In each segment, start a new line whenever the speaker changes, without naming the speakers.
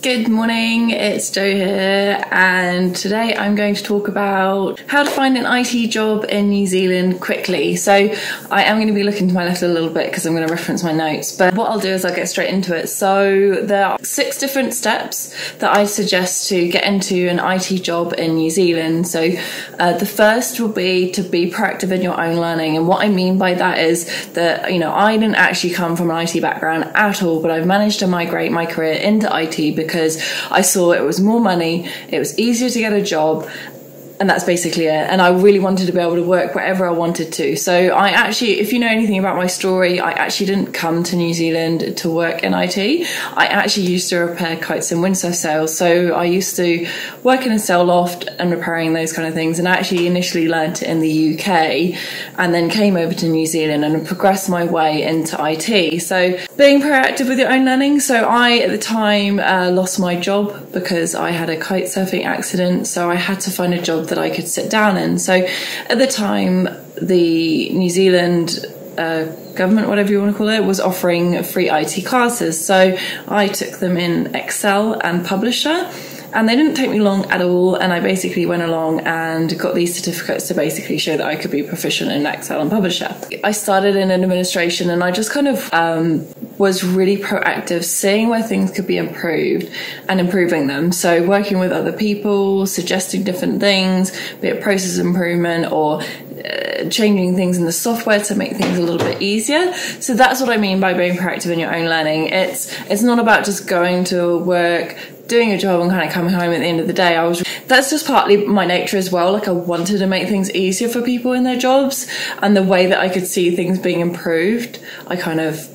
Good morning, it's Jo here, and today I'm going to talk about how to find an IT job in New Zealand quickly. So I am going to be looking to my left a little bit because I'm going to reference my notes, but what I'll do is I'll get straight into it. So there are 6 different steps that I suggest to get into an IT job in New Zealand. So the first will be to be proactive in your own learning, and what I mean by that is that, you know, I didn't actually come from an IT background at all, but I've managed to migrate my career into IT because I saw it was more money, it was easier to get a job, and that's basically it. And I really wanted to be able to work wherever I wanted to. So I actually, if you know anything about my story, I actually didn't come to New Zealand to work in IT. I actually used to repair kites and windsurf sails. So I used to work in a sail loft and repairing those kind of things. And I actually initially learned it in the UK and then came over to New Zealand and progressed my way into IT. So being proactive with your own learning. So I, at the time, lost my job because I had a kite surfing accident. So I had to find a job that I could sit down in. So at the time, the New Zealand government, whatever you want to call it, was offering free IT classes. So I took them in Excel and Publisher, and they didn't take me long at all. And I basically went along and got these certificates to basically show that I could be proficient in Excel and Publisher. I started in administration, and I just kind of was really proactive, seeing where things could be improved and improving them. So working with other people, suggesting different things, be it process improvement or changing things in the software to make things a little bit easier. So that's what I mean by being proactive in your own learning. It's not about just going to work, doing a job and kind of coming home at the end of the day. That's just partly my nature as well. Like, I wanted to make things easier for people in their jobs, and the way that I could see things being improved, I kind of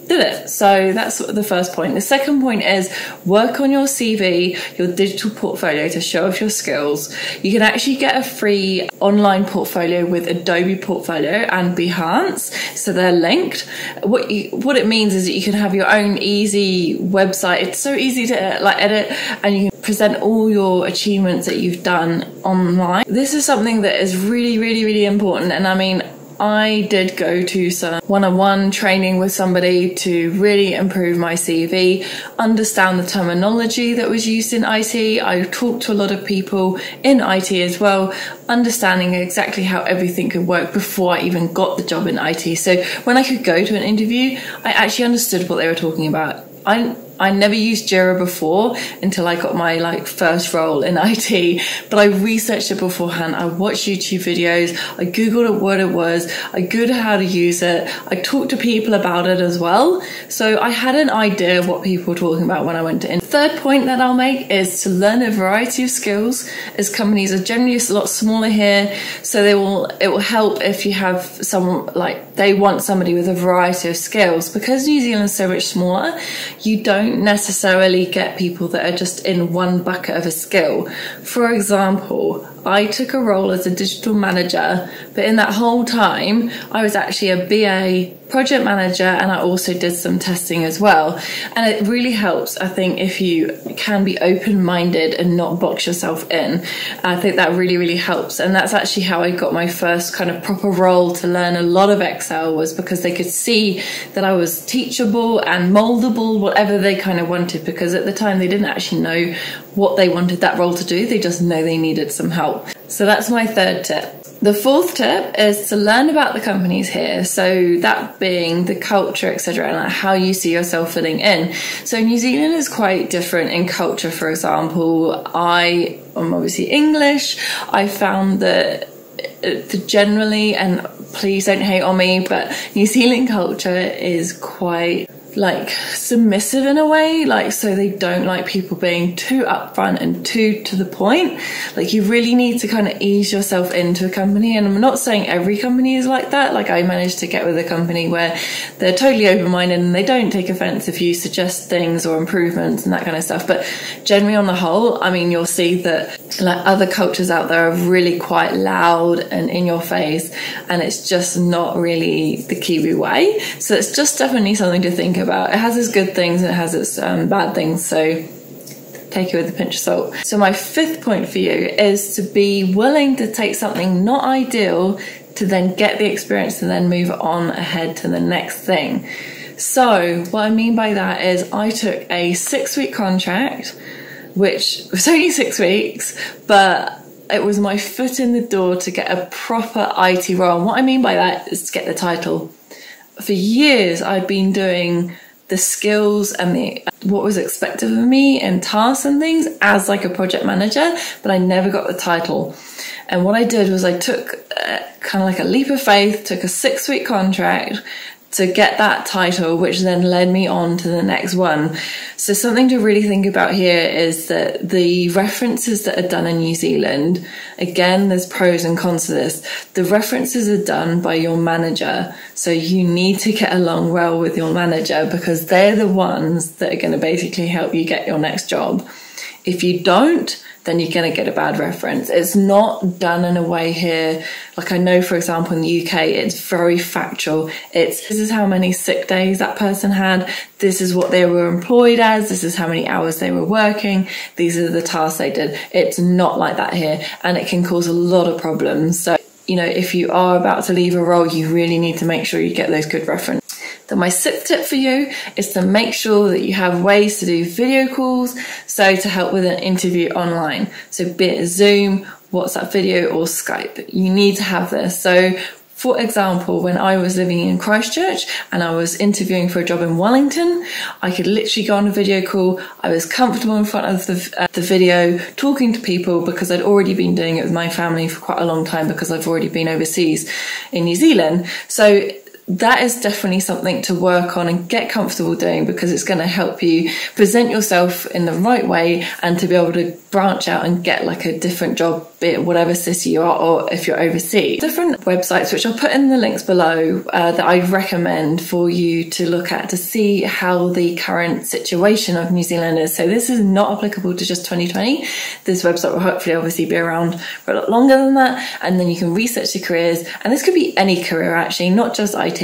did it. So that's the first point. The second point is work on your CV, your digital portfolio, to show off your skills. You can actually get a free online portfolio with Adobe Portfolio and Behance, so they're linked. What it means is that you can have your own easy website. It's so easy to edit, and you can present all your achievements that you've done online. This is something that is really, really, really important. And I mean, I did go to some one-on-one training with somebody to really improve my CV, understand the terminology that was used in IT. I talked to a lot of people in IT as well, understanding exactly how everything could work before I even got the job in IT. So when I could go to an interview, I actually understood what they were talking about. I never used Jira before until I got my first role in IT, but I researched it beforehand. I watched YouTube videos, I Googled what it was, I Googled how to use it, I talked to people about it as well. So I had an idea of what people were talking about when I went in. The third point that I'll make is to learn a variety of skills, as companies are generally a lot smaller here. So it will help if you have someone, they want somebody with a variety of skills. Because New Zealand's so much smaller, you don't necessarily get people that are just in one bucket of a skill. For example, I took a role as a digital manager, but in that whole time I was actually a BA project manager, and I also did some testing as well. And it really helps, I think, if you can be open-minded and not box yourself in. I think that really, really helps. And that's actually how I got my first kind of proper role to learn a lot of Excel, was because they could see that I was teachable and moldable, whatever they kind of wanted, because at the time they didn't actually know what they wanted that role to do. They just know they needed some help. So that's my third tip. The fourth tip is to learn about the companies here. So that being the culture, etc., and how you see yourself fitting in. So New Zealand is quite different in culture. For example, I am obviously English. I found that generally, and please don't hate on me, but New Zealand culture is quite submissive in a way, so they don't like people being too upfront and too to the point. You really need to kind of ease yourself into a company, and I'm not saying every company is like that. I managed to get with a company where they're totally open-minded and they don't take offense if you suggest things or improvements and that kind of stuff. But generally, on the whole, I mean, you'll see that other cultures out there are really quite loud and in your face, and it's just not really the Kiwi way. So it's just definitely something to think about. It has its good things and it has its bad things, so take it with a pinch of salt. So my fifth point for you is to be willing to take something not ideal to then get the experience and then move on ahead to the next thing. So what I mean by that is I took a 6-week contract, which was only 6 weeks, but it was my foot in the door to get a proper IT role. And what I mean by that is to get the title. For years, I'd been doing the skills and what was expected of me and tasks and things as like a project manager, but I never got the title. And what I did was I took kind of like a leap of faith, took a 6-week contract to get that title, which then led me on to the next one. So something to really think about here is that the references that are done in New Zealand, again, there's pros and cons to this. The references are done by your manager. So you need to get along well with your manager because they're the ones that are going to basically help you get your next job. If you don't, then you're going to get a bad reference. It's not done in a way here. Like I know, for example, in the UK, it's very factual. This is how many sick days that person had. This is what they were employed as. This is how many hours they were working. These are the tasks they did. It's not like that here. And it can cause a lot of problems. So, you know, if you are about to leave a role, you really need to make sure you get those good references. Then my 6th tip for you is to make sure that you have ways to do video calls, so to help with an interview online. So be it Zoom, WhatsApp video or Skype. You need to have this. So for example, when I was living in Christchurch and I was interviewing for a job in Wellington, I could literally go on a video call. I was comfortable in front of the video, talking to people because I'd already been doing it with my family for quite a long time because I've already been overseas in New Zealand. So that is definitely something to work on and get comfortable doing because it's going to help you present yourself in the right way and to be able to branch out and get like a different job, be it whatever city you are or if you're overseas. Different websites, which I'll put in the links below, that I'd recommend for you to look at to see how the current situation of New Zealand is. So this is not applicable to just 2020. This website will hopefully obviously be around for a lot longer than that. And then you can research the careers. And this could be any career actually, not just IT,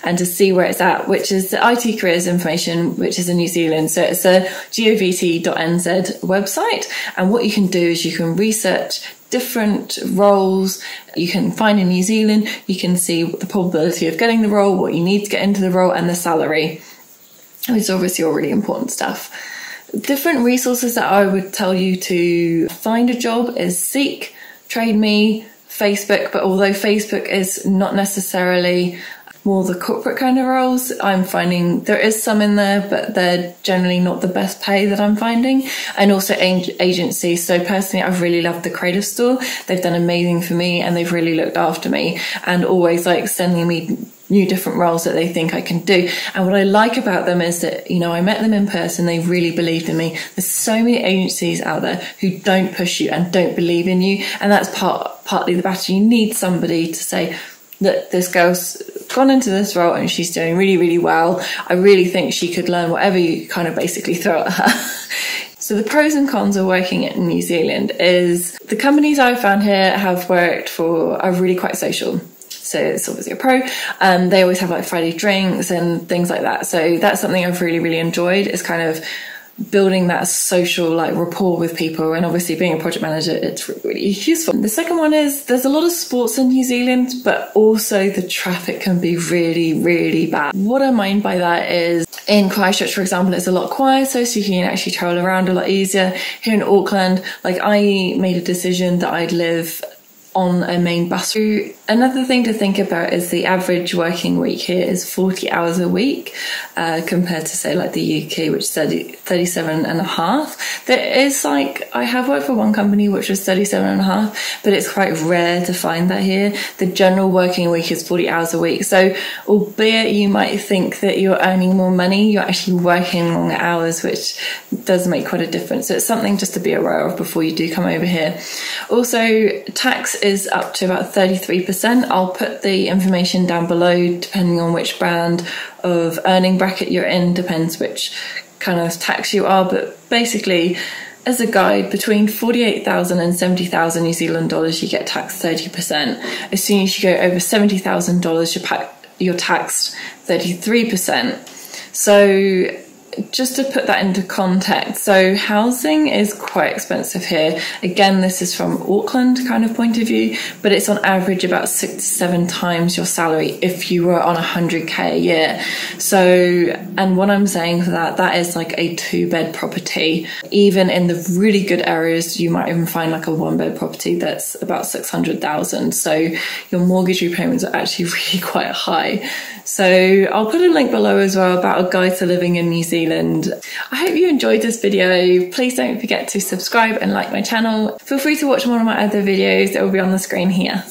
and to see where it's at, which is the IT careers information, which is in New Zealand. So it's a govt.nz website. And what you can do is you can research different roles you can find in New Zealand. You can see the probability of getting the role, what you need to get into the role, and the salary, which is obviously all really important stuff. Different resources that I would tell you to find a job is Seek, Trade Me, Facebook, but although Facebook is not necessarily more the corporate kind of roles, I'm finding there is some in there, but they're generally not the best pay that I'm finding. And also agencies. So personally, I've really loved the Creative Store. They've done amazing for me and they've really looked after me and always like sending me new different roles that they think I can do. And what I like about them is that, you know, I met them in person, they really believed in me. There's so many agencies out there who don't push you and don't believe in you, and that's partly the battle. You need somebody to say that this girl's gone into this role and she's doing really, really well. I really think she could learn whatever you kind of basically throw at her. So the pros and cons of working in New Zealand is the companies I've found here have worked for are really quite social. So it's obviously a pro. They always have like Friday drinks and things like that. So that's something I've really, really enjoyed, is kind of building that social like rapport with people. And obviously being a project manager, it's really useful. The second one is there's a lot of sports in New Zealand, but also the traffic can be really, really bad. What I mean by that is in Christchurch, for example, it's a lot quieter, so you can actually travel around a lot easier. Here in Auckland, like I made a decision that I'd live on a main bus route. Another thing to think about is the average working week here is 40 hours a week, compared to say like the UK, which is 37 and a half. There is like, I have worked for one company which was 37 and a half, but it's quite rare to find that here. The general working week is 40 hours a week. So albeit you might think that you're earning more money, you're actually working longer hours, which does make quite a difference. So it's something just to be aware of before you do come over here. Also, tax is up to about 33%. I'll put the information down below depending on which band of earning bracket you're in, depends which kind of tax you are, but basically as a guide, between 48,000 and 70,000 New Zealand dollars you get taxed 30%. As soon as you go over $70,000 you're taxed 33%. So just to put that into context, so housing is quite expensive here. Again, this is from Auckland kind of point of view, but it's on average about 6 to 7 times your salary if you were on 100k a year. So, and what I'm saying for that is like a 2-bed property. Even in the really good areas, you might even find like a 1-bed property that's about 600,000. So your mortgage repayments are actually really quite high. So I'll put a link below as well about a guide to living in New Zealand. I hope you enjoyed this video. Please don't forget to subscribe and like my channel. Feel free to watch one of my other videos that will be on the screen here.